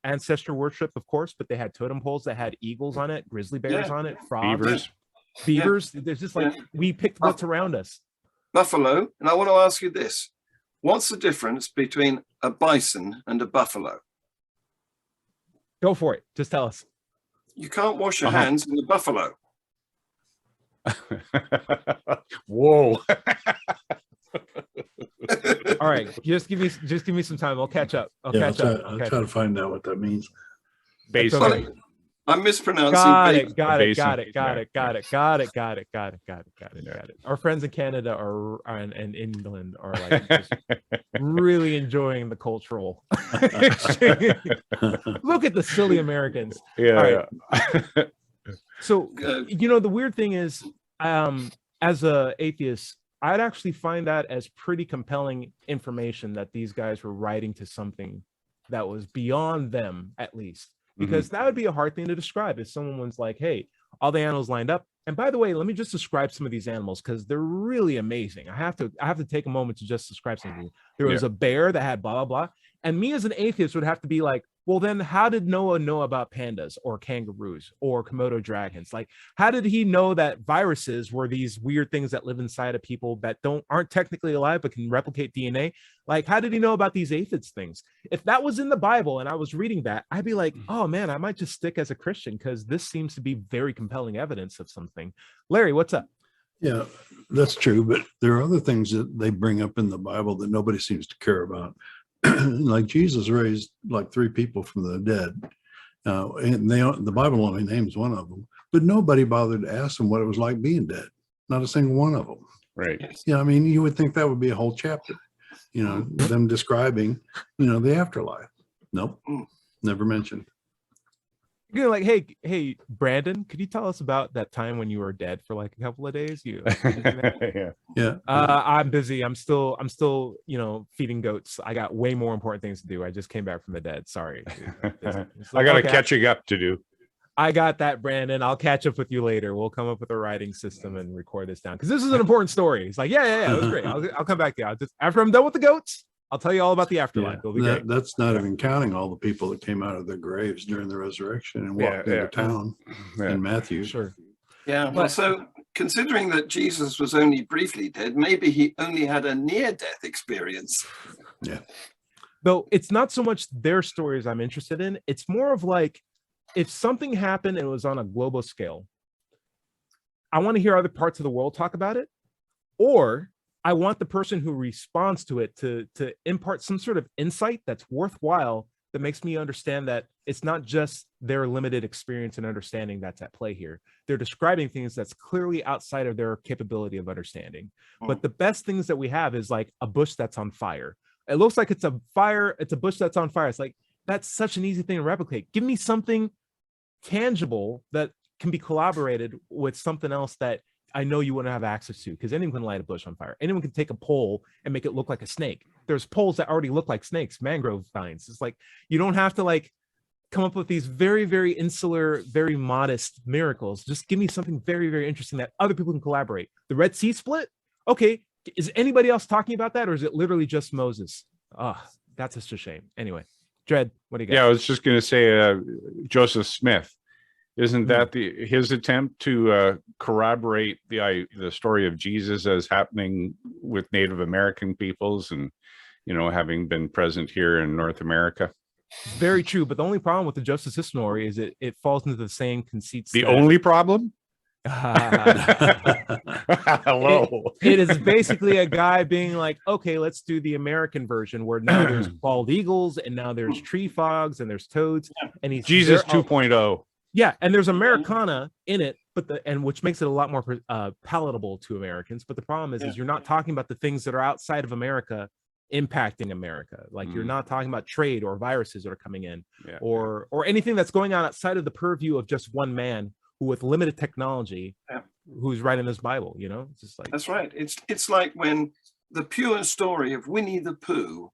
C: ancestor worship, of course, but they had totem poles that had eagles on it, grizzly bears on it, frogs, beavers. There's just like, we picked what's around us.
F: Buffalo. And I want to ask you this. What's the difference between a bison and a buffalo?
C: Go for it. Just tell us.
F: You can't wash your hands in the buffalo.
E: Whoa.
C: All right, just give me some time. I'll catch up. I'll try
B: to find out what that means.
E: Basically,
F: I'm mispronouncing.
C: Got it. Our friends in Canada and England are like just really enjoying the cultural exchange. Look at the silly Americans.
E: Yeah.
C: So you know, the weird thing is, as a atheist, I'd actually find that as pretty compelling information that these guys were writing to something that was beyond them, at least, because that would be a hard thing to describe if someone was like, hey, all the animals lined up. And by the way, let me just describe some of these animals because they're really amazing. I have to take a moment to just describe something. There was a bear that had blah, blah, blah. And me as an atheist would have to be like, well, then how did Noah know about pandas or kangaroos or Komodo dragons? Like, how did he know that viruses were these weird things that live inside of people that aren't technically alive, but can replicate DNA? Like, how did he know about these aphids things? If that was in the Bible and I was reading that, I'd be like, oh man, I might just stick as a Christian because this seems to be very compelling evidence of something. Larry, what's up?
B: Yeah, that's true. But there are other things that they bring up in the Bible that nobody seems to care about. Like Jesus raised like 3 people from the dead. And the Bible only names one of them, but nobody bothered to ask them what it was like being dead. Not a single one of them.
E: Right.
B: Yeah, I mean, you would think that would be a whole chapter, them describing, the afterlife. Nope, never mentioned.
C: You're like, hey, Brandon, could you tell us about that time when you were dead for like a couple of days?
B: Yeah.
C: I'm busy. I'm still, feeding goats. I got way more important things to do. I just came back from the dead. Sorry. It's
E: I got a catching up to do.
C: I got that, Brandon. I'll catch up with you later. We'll come up with a writing system and record this down because this is an important story. It's like, yeah, it was great. I'll come back to you. After I'm done with the goats, I'll tell you all about the afterlife. It'll be great.
B: That's not even counting all the people that came out of their graves during the resurrection and walked into town in Matthew.
C: Sure.
F: Yeah. Well, so considering that Jesus was only briefly dead, maybe he only had a near-death experience.
B: Yeah.
C: Though it's not so much their stories I'm interested in. It's more of like, if something happened and it was on a global scale, I want to hear other parts of the world talk about it, or I want the person who responds to it to impart some sort of insight that's worthwhile, that makes me understand that it's not just their limited experience and understanding that's at play here. They're describing things that's clearly outside of their capability of understanding. But the best things that we have is like a bush that's on fire. It looks like it's a fire. It's a bush that's on fire. It's like, that's such an easy thing to replicate. Give me something tangible that can be collaborated with something else that I know you wouldn't have access to, because anyone can light a bush on fire. Anyone can take a pole and make it look like a snake. There's poles that already look like snakes, mangrove vines. It's like, you don't have to like come up with these very, very insular, very modest miracles. Just give me something very, very interesting that other people can collaborate. The Red Sea split. Okay. Is anybody else talking about that? Or is it literally just Moses? That's just a shame. Anyway, Dred, what do you got?
E: Yeah, I was just going to say Joseph Smith. Isn't that his attempt to corroborate the story of Jesus as happening with Native American peoples and, having been present here in North America?
C: Very true. But the only problem with the Joseph Smith story is it falls into the same conceits.
E: The only problem?
C: Hello. It is basically a guy being like, okay, let's do the American version where now there's bald eagles and now there's tree frogs and there's toads and he's
E: Jesus 2.0.
C: Yeah, and there's Americana in it, which makes it a lot more palatable to Americans. But the problem is you're not talking about the things that are outside of America impacting America. Like you're not talking about trade or viruses that are coming in, or anything that's going on outside of the purview of just one man who, with limited technology, who's writing this Bible. It's just like, that's
F: right. It's like when the pure story of Winnie the Pooh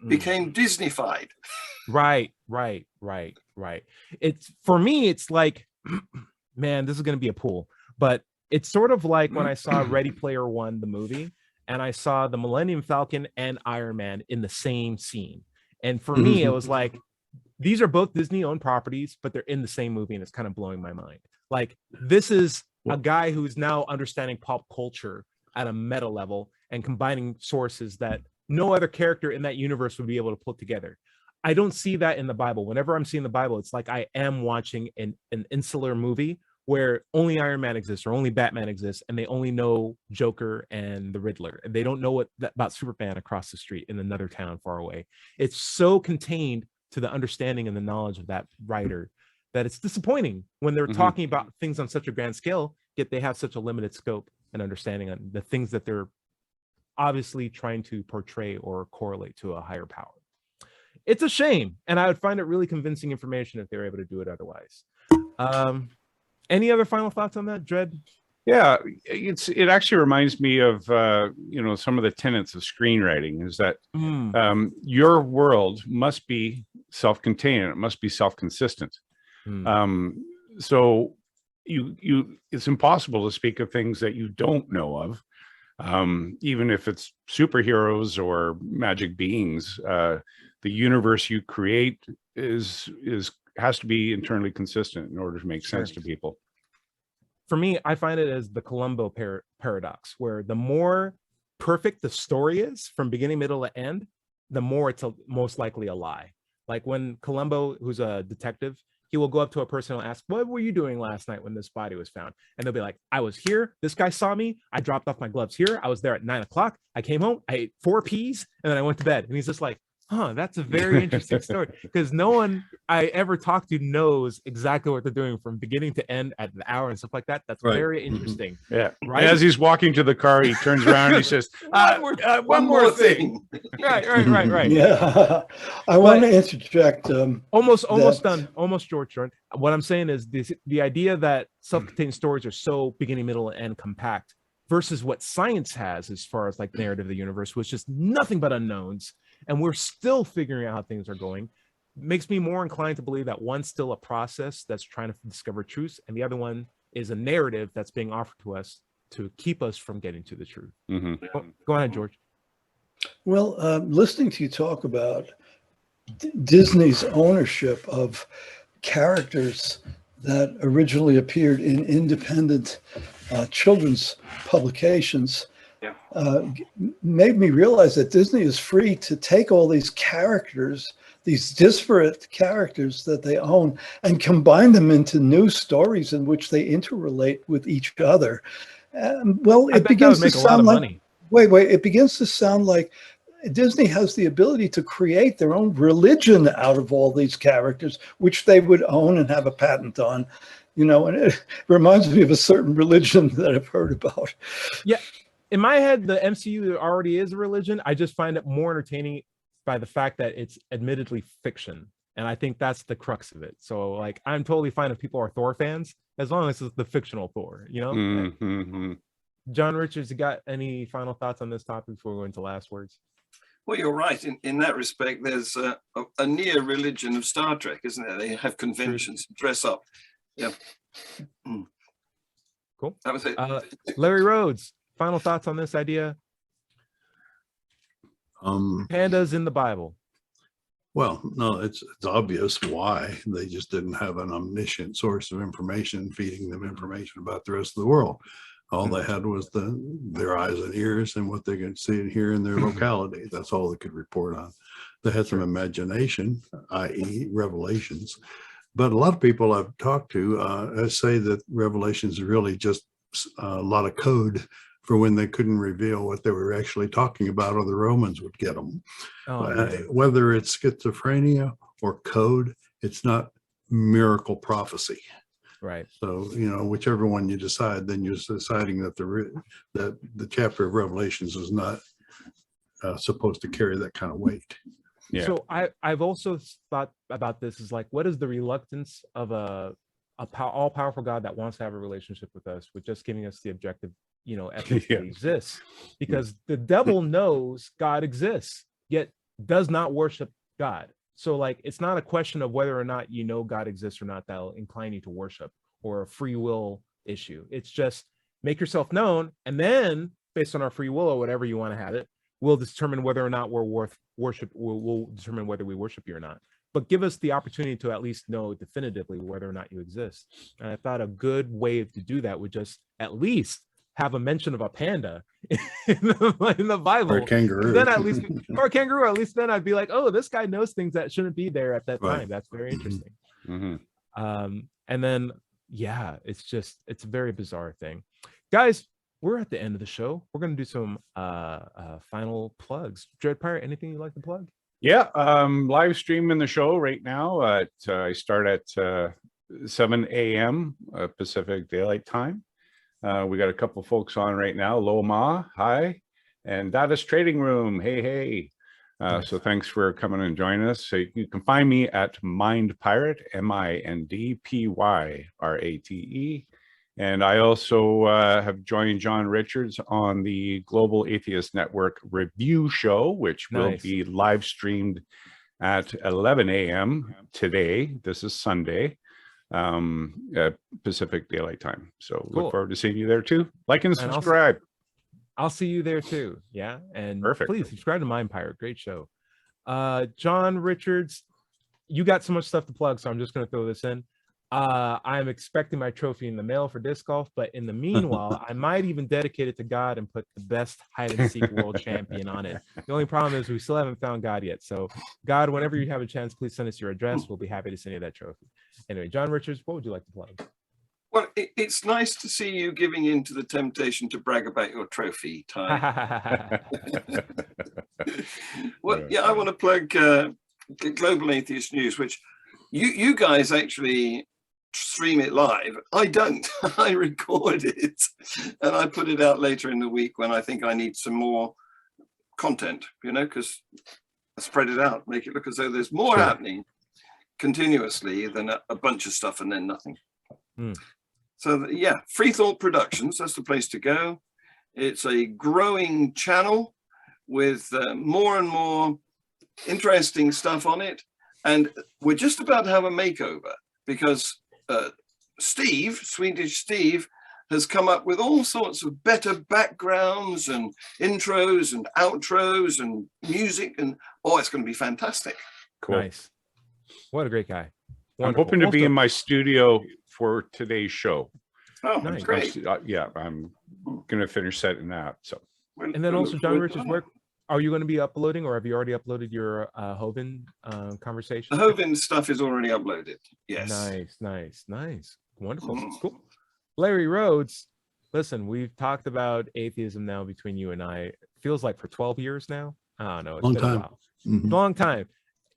F: became Disneyfied.
C: Right. It's, for me, it's like, man, this is going to be a pool, but it's sort of like when I saw Ready Player One, the movie, and I saw the Millennium Falcon and Iron Man in the same scene. And for me, it was like, these are both Disney-owned properties, but they're in the same movie, and it's kind of blowing my mind. Like, this is a guy who's now understanding pop culture at a meta level and combining sources that no other character in that universe would be able to put together. I don't see that in the Bible. Whenever I'm seeing the Bible, it's like I am watching an insular movie where only Iron Man exists or only Batman exists, and they only know Joker and the Riddler. And they don't know about Superman across the street in another town far away. It's so contained to the understanding and the knowledge of that writer that it's disappointing when they're talking about things on such a grand scale, yet they have such a limited scope and understanding on the things that they're obviously trying to portray or correlate to a higher power. It's a shame, and I would find it really convincing information if they were able to do it otherwise. Any other final thoughts on that, Dred?
E: Yeah, it actually reminds me of some of the tenets of screenwriting is that your world must be self-contained, it must be self-consistent. So it's impossible to speak of things that you don't know of, even if it's superheroes or magic beings. The universe you create has to be internally consistent in order to make sense to people.
C: For me, I find it as the Columbo paradox, where the more perfect the story is from beginning, middle to end, the more it's most likely a lie. Like when Columbo, who's a detective, he will go up to a person and ask, what were you doing last night when this body was found? And they'll be like, I was here. This guy saw me. I dropped off my gloves here. I was there at 9 o'clock. I came home. I ate 4 peas and then I went to bed. And he's just like, that's a very interesting story, because no one I ever talked to knows exactly what they're doing from beginning to end at the hour and stuff like that. That's very interesting.
E: Yeah.
C: Right.
E: As he's walking to the car, he turns around and he says, one more thing.
C: Right.
D: Yeah. I want to interject.
C: Almost done. Almost George. What I'm saying is the idea that self-contained stories are so beginning, middle, and end compact versus what science has as far as like narrative of the universe, which is nothing but unknowns. And we're still figuring out how things are going, makes me more inclined to believe that one's still a process that's trying to discover truth, and the other one is a narrative that's being offered to us to keep us from getting to the truth. Go ahead, George.
D: Well, listening to you talk about Disney's ownership of characters that originally appeared in independent children's publications made me realize that Disney is free to take all these characters, these disparate characters that they own, and combine them into new stories in which they interrelate with each other. Well, it begins to sound like it begins to sound like Disney has the ability to create their own religion out of all these characters, which they would own and have a patent on. And it reminds me of a certain religion that I've heard about.
C: Yeah. In my head, the MCU already is a religion. I just find it more entertaining by the fact that it's admittedly fiction. And I think that's the crux of it. So like, I'm totally fine if people are Thor fans, as long as it's the fictional Thor, John Richards, you got any final thoughts on this topic before we go into last words?
F: Well, you're right. In that respect, there's a near religion of Star Trek, isn't there? They have conventions, dress up. Yeah.
C: Cool.
F: That was it.
C: Larry Rhodes, final thoughts on this idea? Pandas in the Bible.
B: Well, no, it's obvious why. They just didn't have an omniscient source of information feeding them information about the rest of the world. All they had was their eyes and ears and what they could see and hear in their locality. That's all they could report on. They had some imagination, i.e. revelations. But a lot of people I've talked to say that revelations are really just a lot of code for when they couldn't reveal what they were actually talking about, or the Romans would get them. Whether it's schizophrenia or code, it's not miracle prophecy.
C: Right.
B: So, whichever one you decide, then you're deciding that the chapter of Revelations is not supposed to carry that kind of weight.
E: Yeah.
C: So I've also thought about this is like, what is the reluctance of a all-powerful God that wants to have a relationship with us, with just giving us the objective, evidence that exists? Because the devil knows God exists, yet does not worship God. So like, it's not a question of whether or not God exists or not that'll incline you to worship, or a free will issue. It's just make yourself known, and then based on our free will or whatever you want to have it, we'll determine whether or not we're worth worship. We'll determine whether we worship you or not. But give us the opportunity to at least know definitively whether or not you exist. And I thought a good way to do that would just at least have a mention of a panda in the Bible,
B: or a kangaroo.
C: Then at least, or a kangaroo. At least then I'd be like, oh, this guy knows things that shouldn't be there at that time. That's very interesting. And then, it's a very bizarre thing, guys. We're at the end of the show. We're going to do some final plugs. Dread Pirate, anything you'd like to plug?
E: Yeah, live streaming the show right now. I start at 7 a.m. Pacific Daylight Time. We got a couple folks on right now. Loma, hi, and Data's Trading Room, hey. So thanks for coming and joining us. So you can find me at Mind Pirate, MINDPYRATE, And I also have joined John Richards on the Global Atheist Network review show, which will be live streamed at 11 a.m. today. This is Sunday, Pacific Daylight Time. So look forward to seeing you there too. Like and subscribe.
C: I'll see you there too. Yeah. And
E: Perfect.
C: Please subscribe to My Empire. Great show. John Richards, you got so much stuff to plug, so I'm just going to throw this in. I'm expecting my trophy in the mail for disc golf, but in the meanwhile, I might even dedicate it to God and put the best hide and seek world champion on it. The only problem is we still haven't found God yet. So God, whenever you have a chance, please send us your address. We'll be happy to send you that trophy. Anyway, John Richards, what would you like to plug?
F: Well, it's nice to see you giving in to the temptation to brag about your trophy, Ty. Well, yeah, I want to plug Global Atheist News, which you guys actually stream it live. I don't. I record it and I put it out later in the week when I think I need some more content, because I spread it out, make it look as though there's more happening continuously than a bunch of stuff and then nothing. So yeah, Freethought Productions, that's the place to go. It's a growing channel with more and more interesting stuff on it. And we're just about to have a makeover because Swedish Steve, has come up with all sorts of better backgrounds and intros and outros and music. And it's going to be fantastic.
E: Cool.
C: Nice. What a great guy.
E: I'm
C: Wonderful.
E: hoping to be in my studio for today's show.
F: Oh,
C: Nice.
F: great.
E: Yeah, I'm going to finish setting that. So,
C: And then also, John Richards, where are you going to be uploading, or have you already uploaded your Hovind conversation?
F: The Hovind stuff is already uploaded. Yes.
C: Nice. Wonderful. Cool. Larry Rhodes, listen, we've talked about atheism now between you and I. Feels like for 12 years now. I don't know. It's
B: Long
C: been
B: time.
C: a while. Long time.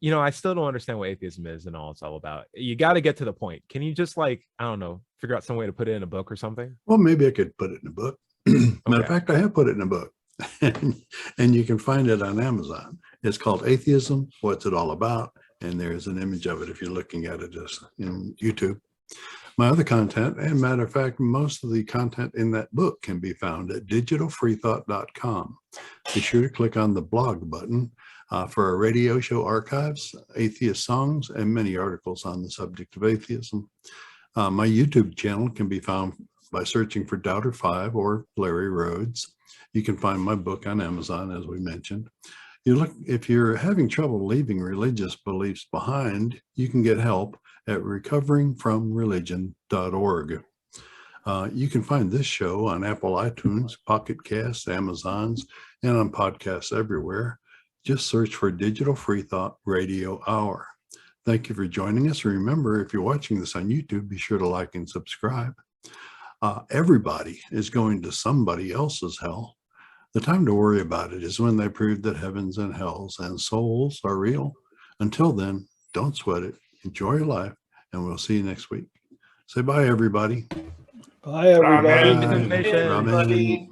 C: I still don't understand what atheism is and all it's all about. You got to get to the point. Can you just I don't know, figure out some way to put it in a book or something?
B: Well, maybe I could put it in a book. Matter of fact, I have put it in a book. And you can find it on Amazon. It's called Atheism, What's It All About? And there's an image of it if you're looking at it just in YouTube. My other content, and matter of fact, most of the content in that book can be found at digitalfreethought.com. Be sure to click on the blog button for our radio show archives, atheist songs, and many articles on the subject of atheism. My YouTube channel can be found by searching for Doubter 5 or Larry Rhodes. You can find my book on Amazon, as we mentioned. If you're having trouble leaving religious beliefs behind, you can get help at recoveringfromreligion.org. You can find this show on Apple iTunes, Pocket Casts, Amazons, and on podcasts everywhere. Just search for Digital Freethought Radio Hour. Thank you for joining us. Remember, if you're watching this on YouTube, be sure to like and subscribe. Everybody is going to somebody else's hell. The time to worry about it is when they prove that heavens and hells and souls are real. Until then, don't sweat it. Enjoy your life, and we'll see you next week. Say bye, everybody.
D: Bye, everybody.
E: Amen.
B: Amen.